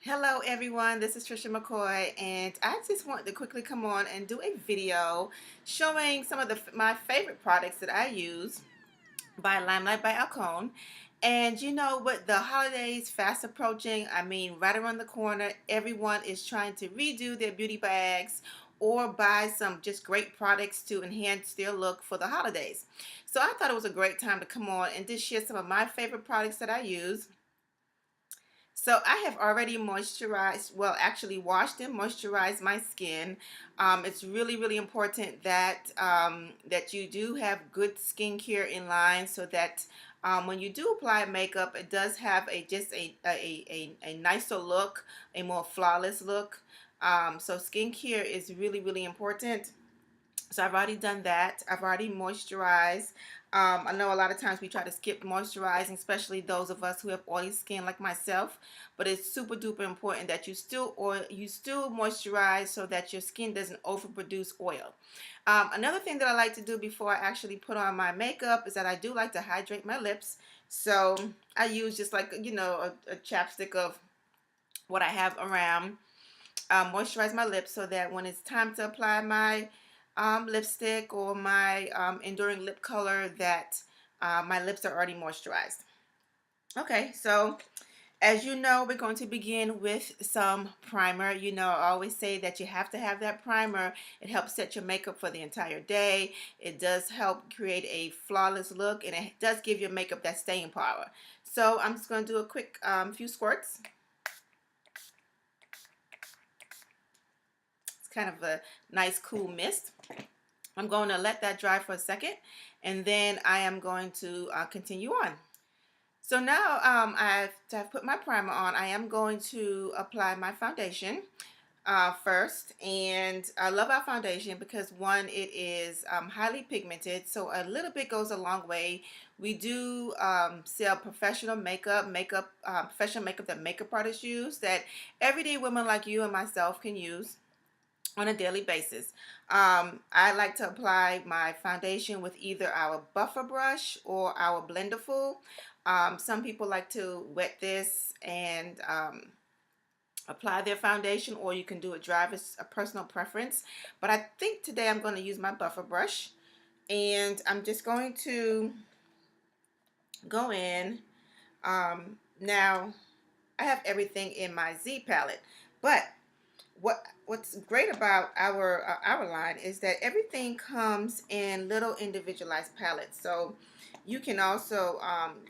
Hello everyone, this is Trisha McCoy and I just wanted to quickly come on and do a video showing some of my favorite products that I use by Limelight by Alcone. And you know, with the holidays fast approaching, I mean right around the corner, everyone is trying to redo their beauty bags or buy some just great products to enhance their look for the holidays. So I thought it was a great time to come on and just share some of my favorite products that I use. So I have already moisturized, well, actually washed and moisturized my skin. It's really important that that you do have good skincare in line so that when you do apply makeup, it does have a nicer look, a more flawless look. So skincare is really important. So I've already done that. I've already moisturized. I know a lot of times we try to skip moisturizing, especially those of us who have oily skin like myself. But it's super duper important that you still moisturize so that your skin doesn't overproduce oil. Another thing that I like to do before I actually put on my makeup is that I do like to hydrate my lips. So I use just like a chapstick of what I have around. Moisturize my lips so that when it's time to apply my lipstick or my enduring lip color that my lips are already moisturized. Okay, so as you know, we're going to begin with some primer. You know, I always say that you have to have that primer. It helps set your makeup for the entire day. It does help create a flawless look, and it does give your makeup that staying power. So I'm just going to do a quick few squirts. It's kind of a nice cool mist. I'm going to let that dry for a second, and then I am going to continue on. So now I've put my primer on. I am going to apply my foundation first, and I love our foundation because one, it is highly pigmented, so a little bit goes a long way. We do sell professional makeup that makeup artists use that everyday women like you and myself can use on a daily basis. I like to apply my foundation with either our buffer brush or our blender full. Some people like to wet this and apply their foundation, or you can do it dry. It's a personal preference. But I think today I'm going to use my buffer brush, and I'm just going to go in. Now, I have everything in my Z palette, but what's great about our line is that everything comes in little individualized palettes. So you can also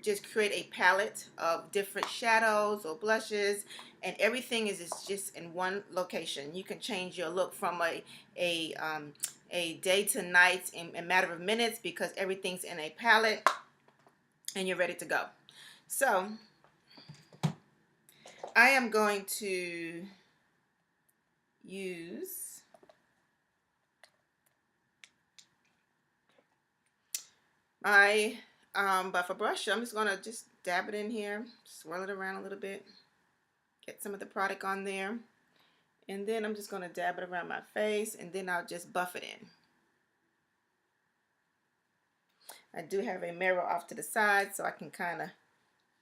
just create a palette of different shadows or blushes, and everything is just in one location. You can change your look from a day to night in a matter of minutes because everything's in a palette and you're ready to go. So I am going to use my buffer brush. I'm just going to just dab it in here, swirl it around a little bit, get some of the product on there, and then I'm just going to dab it around my face, and then I'll just buff it in. I do have a mirror off to the side so I can kind of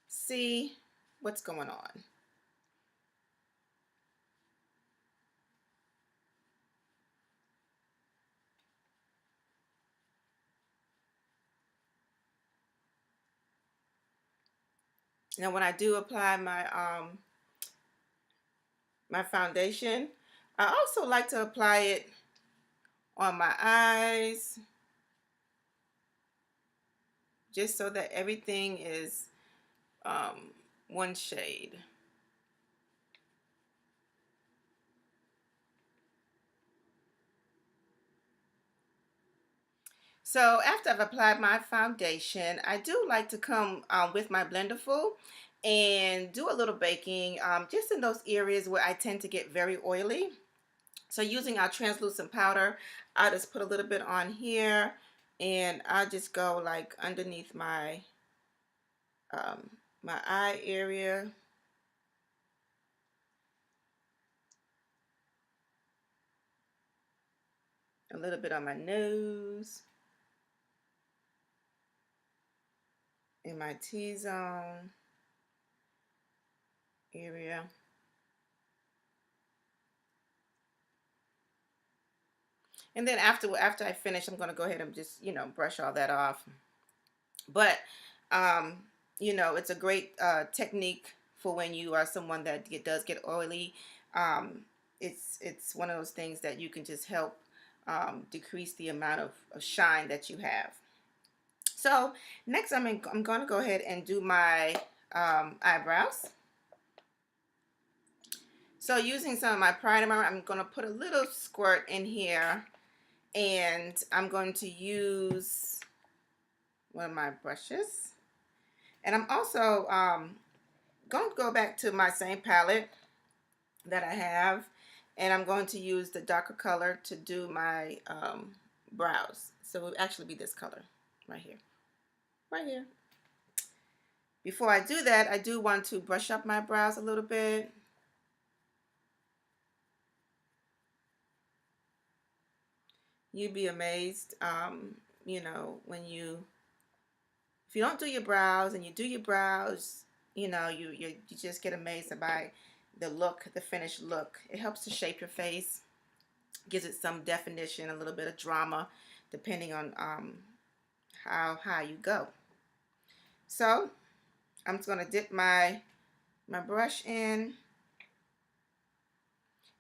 see what's going on. Now when I do apply my foundation, I also like to apply it on my eyes, just so that everything is one shade. So after I've applied my foundation, I do like to come with my blender full and do a little baking just in those areas where I tend to get very oily. So using our translucent powder, I'll just put a little bit on here, and I'll just go like underneath um, my eye area. A little bit on my nose, in my T-zone area. And then after I finish, I'm going to go ahead and just, brush all that off. But um, it's a great technique for when you are someone that does get oily. Um, it's one of those things that you can just help decrease the amount of shine that you have. So next, I'm going to go ahead and do my eyebrows. So using some of my primer, I'm going to put a little squirt in here, and I'm going to use one of my brushes. And I'm also going to go back to my same palette that I have, and I'm going to use the darker color to do my brows. So it will actually be this color right here. Right here. Before I do that, I do want to brush up my brows a little bit. You'd be amazed, when if you don't do your brows and you do your brows, you just get amazed by the look, the finished look. It helps to shape your face, gives it some definition, a little bit of drama, depending on how high you go. So I'm just gonna dip my brush in,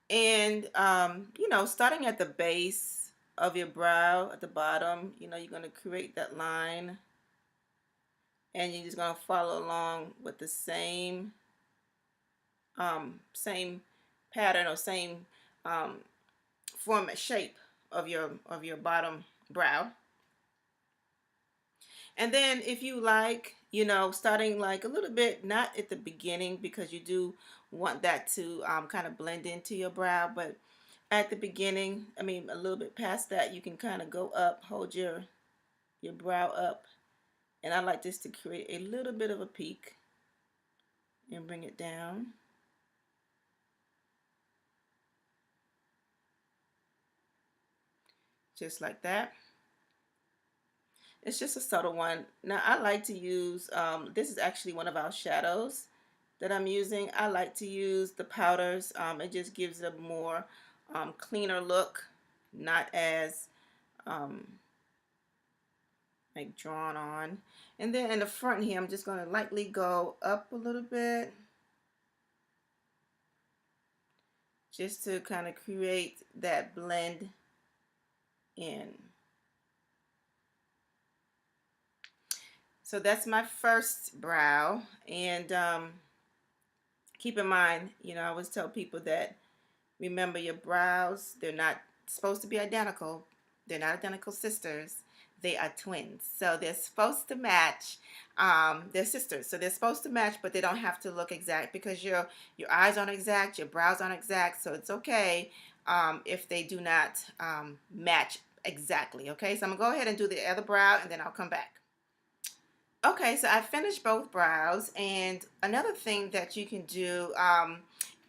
and starting at the base of your brow at the bottom, you're gonna create that line, and you're just gonna follow along with the same pattern or same um, format shape of your bottom brow. And then if you like, starting like a little bit, not at the beginning, because you do want that to kind of blend into your brow, but at the beginning, I mean a little bit past that, you can kind of go up, hold your brow up, and I like this to create a little bit of a peak and bring it down. Just like that. It's just a subtle one. Now I like to use, this is actually one of our shadows that I'm using. I like to use the powders. It just gives a more cleaner look, not as like drawn on. And then in the front here, I'm just going to lightly go up a little bit, just to kind of create that blend in. So that's my first brow, and keep in mind, I always tell people that, remember, your brows, they're not supposed to be identical. They're not identical sisters. They are twins. So they're supposed to match. They're sisters. So they're supposed to match, but they don't have to look exact, because your eyes aren't exact, your brows aren't exact. So it's okay if they do not match exactly. Okay, so I'm going to go ahead and do the other brow, and then I'll come back. Okay, so I finished both brows, and another thing that you can do,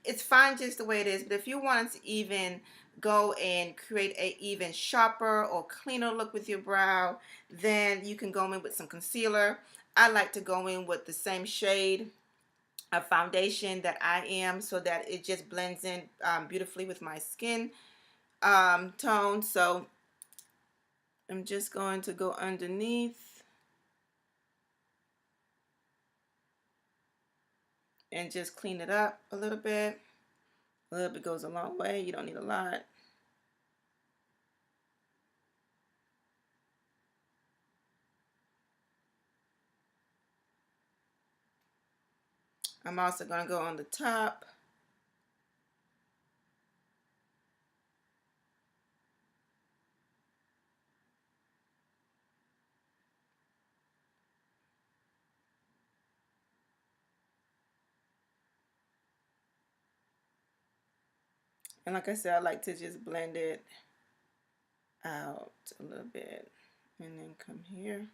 it's fine just the way it is, but if you wanted to even go and create a even sharper or cleaner look with your brow, then you can go in with some concealer. I like to go in with the same shade of foundation that I am, so that it just blends in beautifully with my skin tone. So I'm just going to go underneath and just clean it up a little bit. A little bit goes a long way. You don't need a lot. I'm also going to go on the top. And like I said, I like to just blend it out a little bit. And then come here.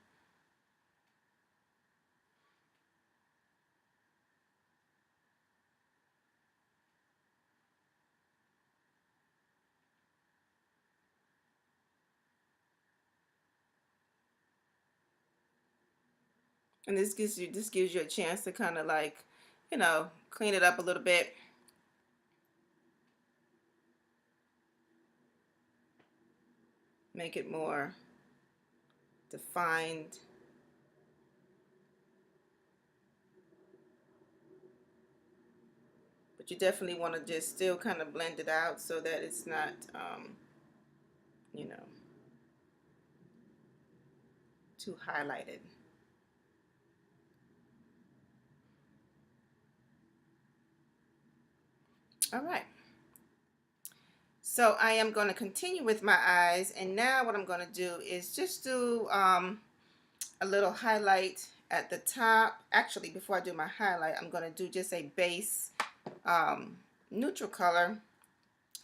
And this gives you a chance to kind of like, clean it up a little bit. make it more defined. But you definitely want to just still kind of blend it out so that it's not, you know, too highlighted. All right. So I am going to continue with my eyes, and now what I'm going to do is just do a little highlight at the top. Actually, before I do my highlight, I'm going to do just a base neutral color.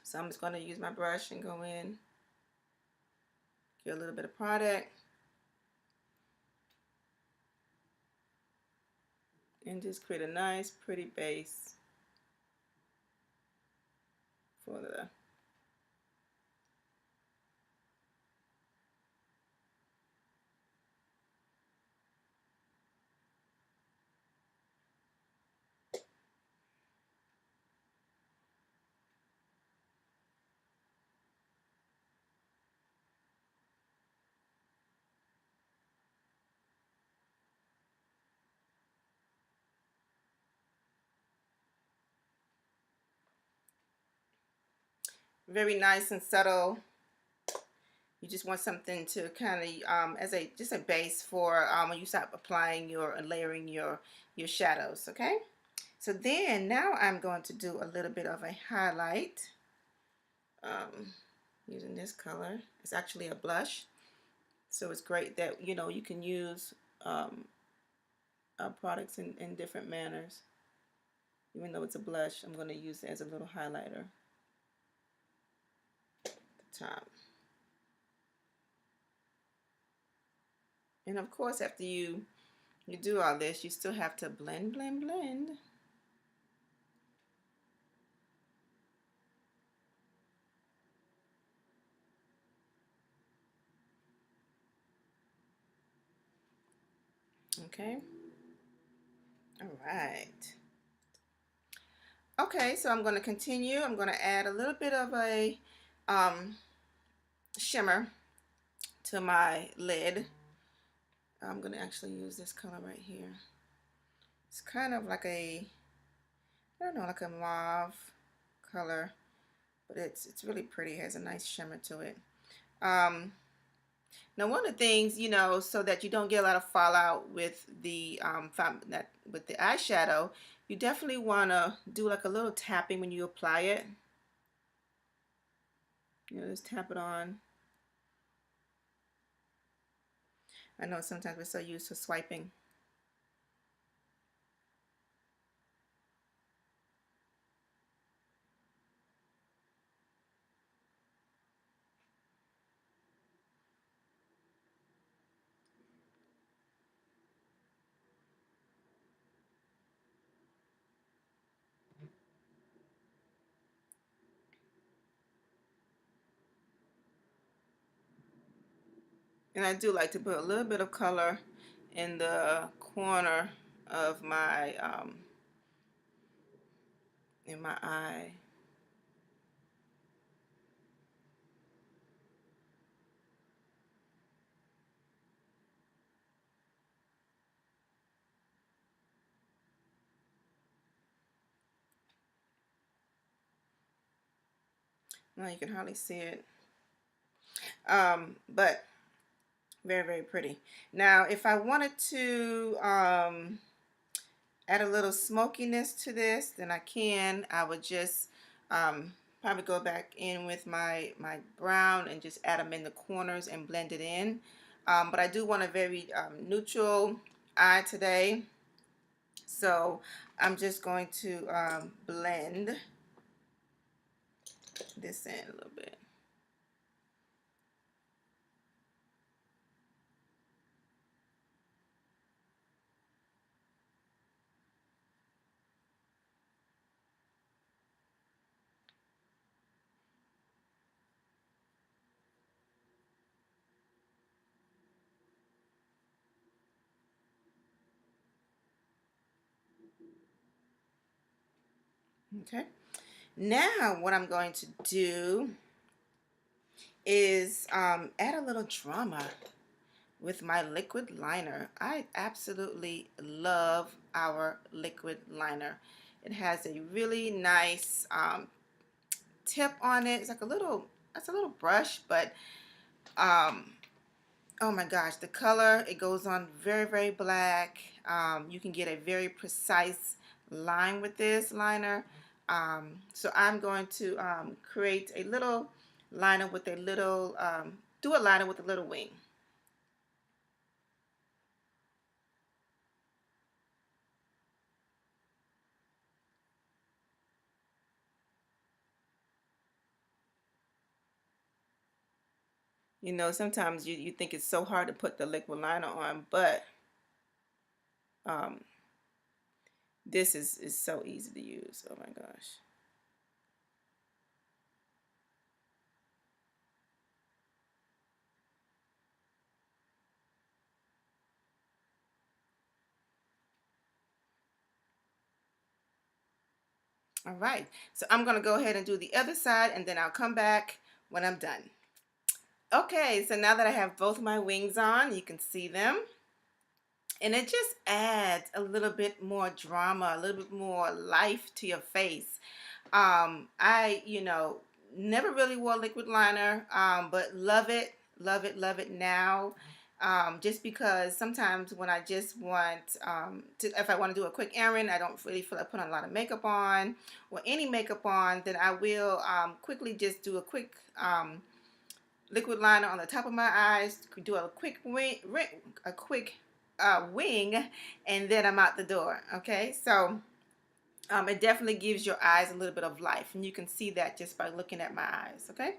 So I'm just going to use my brush and go in, get a little bit of product, and just create a nice pretty base for the very nice and subtle. You just want something to kind of as a just a base for when you start applying your layering your shadows. Okay, so then now I'm going to do a little bit of a highlight using this color. It's actually a blush, so it's great that you can use products in different manners. Even though it's a blush, I'm going to use it as a little highlighter at the top. And of course, after you do all this, you still have to blend, blend, blend. Okay. All right. Okay, so I'm going to continue. I'm going to add a little bit of a shimmer to my lid. I'm going to actually use this color right here. It's kind of like a, I don't know, like a mauve color, but it's really pretty. It has a nice shimmer to it. Now, one of the things, so that you don't get a lot of fallout with the with the eyeshadow, you definitely want to do like a little tapping when you apply it. Just tap it on. I know sometimes we're so used to swiping. And I do like to put a little bit of color in the corner of my in my eye. Now you can hardly see it, but very, very pretty. Now, if I wanted to add a little smokiness to this, then I can. I would just probably go back in with my brown and just add them in the corners and blend it in. But I do want a very neutral eye today, so I'm just going to blend this in a little bit. Okay. Now what I'm going to do is add a little drama with my liquid liner. I absolutely love our liquid liner. It has a really nice tip on it. It's like a little, it's a little brush, but um, oh my gosh, the color, it goes on very, very black. You can get a very precise line with this liner. So I'm going to create a little liner with a little, do a liner with a little wing. You know, sometimes you think it's so hard to put the liquid liner on, but um, this is so easy to use. Oh my gosh. All right, so I'm gonna go ahead and do the other side, and then I'll come back when I'm done. Okay, so now that I have both my wings on, you can see them. And it just adds a little bit more drama, a little bit more life to your face. You know, never really wore liquid liner, but love it, love it, love it now. Just because sometimes when I just want if I want to do a quick errand, I don't really feel like putting a lot of makeup on or any makeup on, then I will quickly just do a quick liquid liner on the top of my eyes, do a quick wing, and then I'm out the door. Okay, so it definitely gives your eyes a little bit of life, and you can see that just by looking at my eyes. Okay,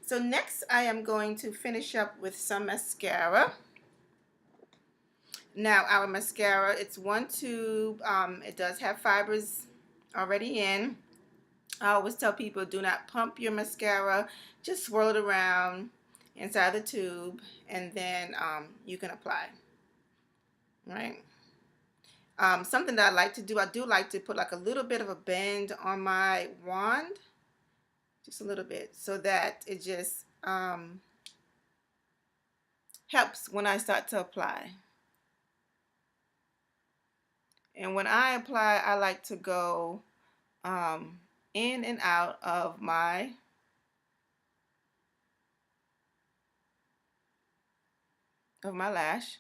so next I am going to finish up with some mascara. Now our mascara, it's one tube. It does have fibers already in. I always tell people, do not pump your mascara, just swirl it around inside the tube, and then you can apply. Right. Something that I like to do, I do like to put like a little bit of a bend on my wand, just a little bit, so that it just helps when I start to apply. And when I apply, I like to go in and out of my lash.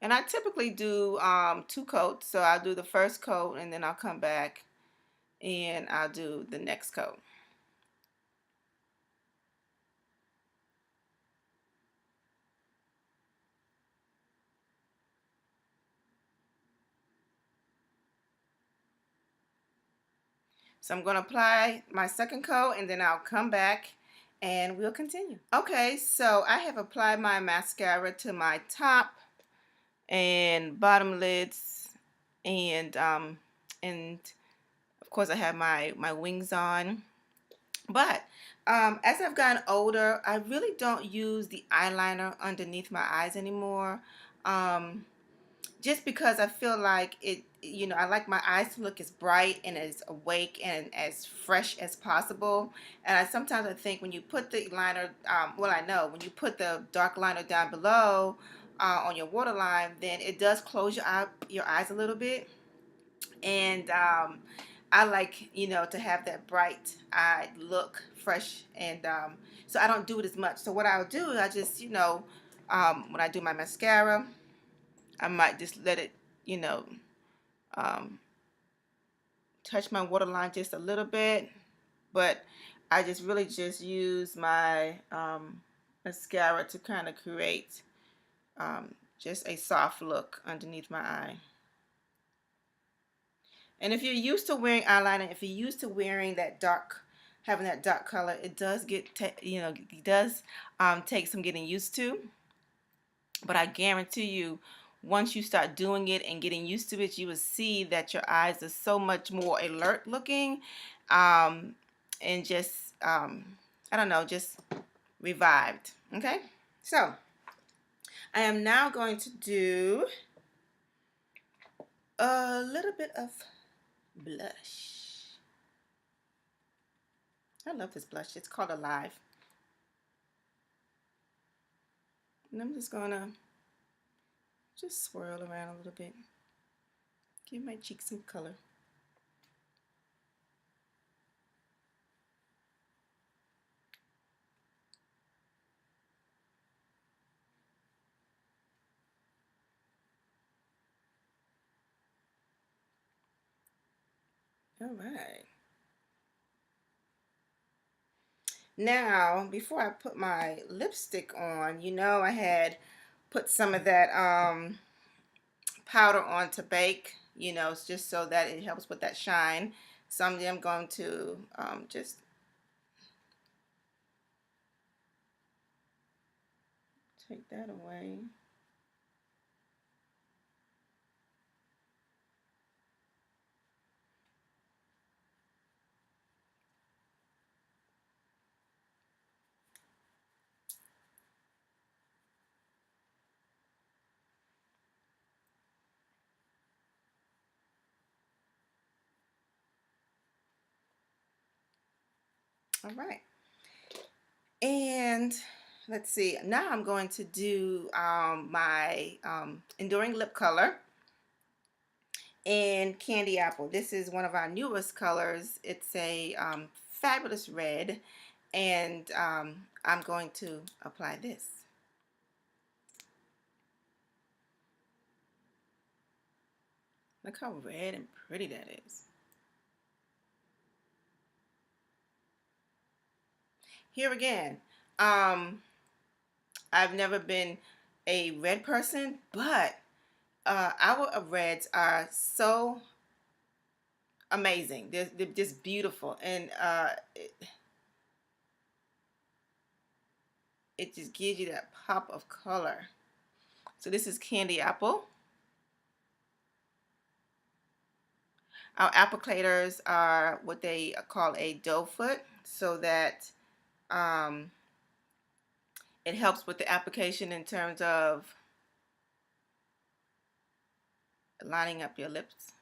And I typically do 2 coats, so I'll do the first coat and then I'll come back and I'll do the next coat. So I'm going to apply my second coat and then I'll come back and we'll continue. Okay, so I have applied my mascara to my top and bottom lids, and of course I have my wings on. But as I've gotten older, I really don't use the eyeliner underneath my eyes anymore. Um, just because I feel like it, you know, I like my eyes to look as bright and as awake and as fresh as possible. And sometimes I think when you put the liner, well, I know when you put the dark liner down below on your waterline, then it does close your eyes a little bit. And I like, you know, to have that bright eyed look, fresh, and so I don't do it as much. So what I'll do is I just, you know, when I do my mascara, I might just let it, you know, um, touch my waterline just a little bit, but I just really just use my mascara to kind of create just a soft look underneath my eye. And if you're used to wearing eyeliner, if you're used to wearing that dark, having that dark color, it does you know, it does take some getting used to. But I guarantee you, once you start doing it and getting used to it, you will see that your eyes are so much more alert looking, and just I don't know, just revived. Okay, so I am now going to do a little bit of blush. I love this blush. It's called Alive. And I'm just gonna just swirl around a little bit. Give my cheeks some color. All right. Now, before I put my lipstick on, I had put some of that powder on to bake, just so that it helps with that shine. So I'm going to just take that away. All right. And let's see. Now I'm going to do my Enduring Lip Color in Candy Apple. This is one of our newest colors. It's a fabulous red, and I'm going to apply this. Look how red and pretty that is. Here again, I've never been a red person, but our reds are so amazing. They're just beautiful, and it just gives you that pop of color. So this is Candy Apple. Our applicators are what they call a doe foot, so that um, it helps with the application in terms of lining up your lips.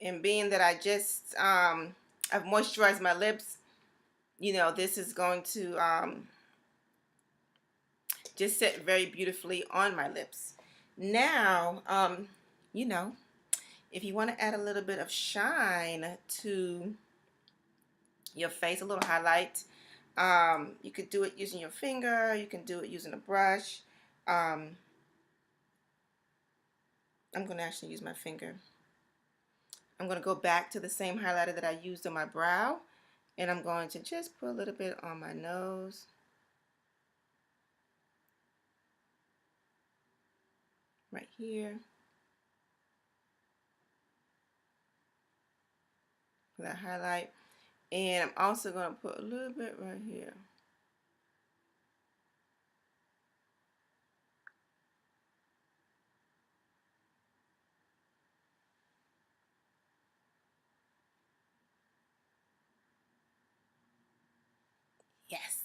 And being that I just I've moisturized my lips, this is going to just sit very beautifully on my lips. Now, you know, if you want to add a little bit of shine to your face, a little highlight, you could do it using your finger. You can do it using a brush. I'm going to actually use my finger. I'm going to go back to the same highlighter that I used on my brow, and I'm going to just put a little bit on my nose. Right here. For that highlight. And I'm also going to put a little bit right here. Yes.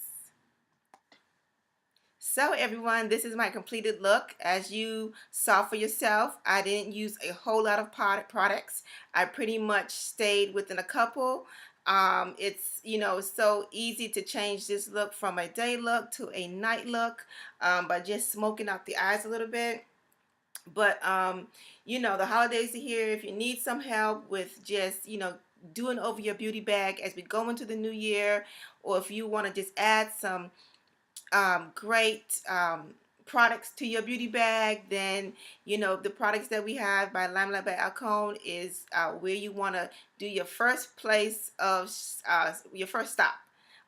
So everyone, this is my completed look. As you saw for yourself, I didn't use a whole lot of products. I pretty much stayed within a couple. It's so easy to change this look from a day look to a night look by just smoking out the eyes a little bit. But the holidays are here. If you need some help with just doing over your beauty bag as we go into the new year, or if you want to just add some great products to your beauty bag, then the products that we have by Limelight by Alcone is where you want to do your first place of your first stop.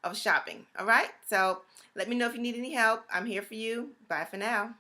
of shopping. All right, so let me know if you need any help. I'm here for you. Bye for now.